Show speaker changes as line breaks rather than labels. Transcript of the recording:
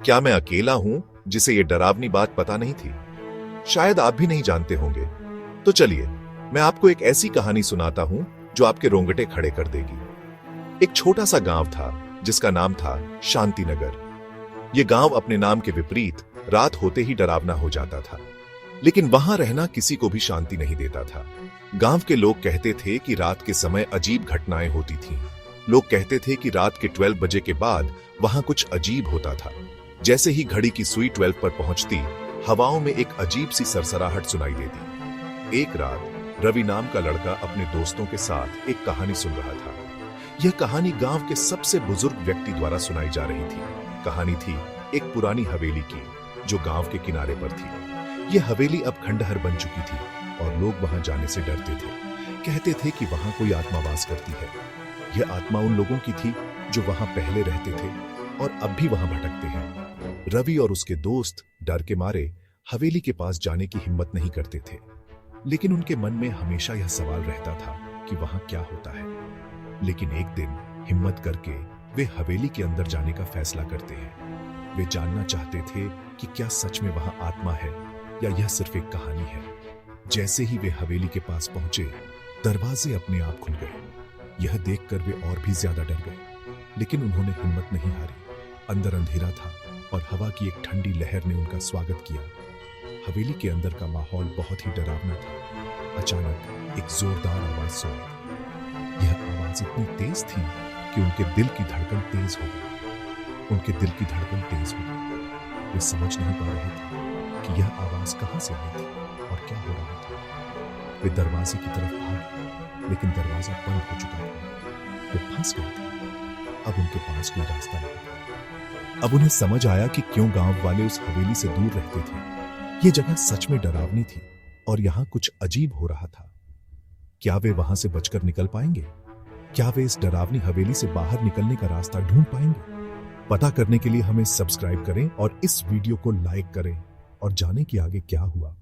क्या मैं अकेला हूं जिसे ये डरावनी बात पता नहीं थी? शायद आप भी नहीं जानते होंगे। तो चलिए, मैं आपको एक ऐसी कहानी सुनाता हूं जो आपके रोंगटे खड़े कर देगी। एक छोटा सा गांव था जिसका नाम था शांति नगर। यह गांव अपने नाम के विपरीत रात होते ही डरावना हो जाता था, लेकिन वहां रहना किसी को भी शांति नहीं देता था। गांव के लोग कहते थे कि रात के समय अजीब घटनाएं होती थीं। लोग कहते थे कि रात के 12 बजे के बाद वहां कुछ अजीब होता था। जैसे ही घड़ी की सुई 12 पर पहुंचती, हवाओं में एक अजीब सी सरसराहट सुनाई देती। एक रात रवि नाम का लड़का अपने दोस्तों के साथ एक कहानी सुन रहा था। यह कहानी गांव के सबसे बुजुर्ग व्यक्ति द्वारा सुनाई जा रही थी। कहानी थी एक पुरानी हवेली की जो गांव के किनारे पर थी। यह हवेली अब खंडहर बन चुकी थी और लोग वहां जाने से डरते थे। कहते थे कि वहां कोई आत्मा वास करती है। यह आत्मा उन लोगों की थी जो वहां पहले रहते थे और अब भी वहां भटकते हैं। रवि और उसके दोस्त डर के मारे हवेली के पास जाने की हिम्मत नहीं करते थे, लेकिन उनके मन में हमेशा यह सवाल रहता था कि वहां क्या होता है। लेकिन एक दिन हिम्मत करके वे हवेली के अंदर जाने का फैसला करते हैं। वे जानना चाहते थे कि क्या सच में वहां आत्मा है या यह सिर्फ एक कहानी है। जैसे ही वे हवेली के पास पहुंचे, दरवाजे अपने आप खुल गए। यह देखकर वे और भी ज्यादा डर गए, लेकिन उन्होंने हिम्मत नहीं हारी। अंदर अंधेरा था और हवा की एक ठंडी लहर ने उनका स्वागत किया। हवेली के अंदर का माहौल बहुत ही डरावना था। अचानक एक जोरदार आवाज सुनी। यह आवाज इतनी तेज थी कि उनके दिल की धड़कन तेज हो गई। उनके दिल की धड़कन तेज हो गई। वे समझ नहीं पा रहे थे कि यह आवाज कहां से आई थी और क्या हो रहा था। वे दरवाजे की तरफ भागे, लेकिन दरवाजा बंद हो चुका था। वे फंस गए थे। अब उनके पास कोई रास्ता नहीं था। अब उन्हें समझ आया कि क्यों गांव वाले उस हवेली से दूर रहते थे। यह जगह सच में डरावनी थी और यहां कुछ अजीब हो रहा था। क्या वे वहां से बचकर निकल पाएंगे? क्या वे इस डरावनी हवेली से बाहर निकलने का रास्ता ढूंढ पाएंगे? पता करने के लिए हमें सब्सक्राइब करें और इस वीडियो को लाइक करें और जानें कि आगे क्या हुआ।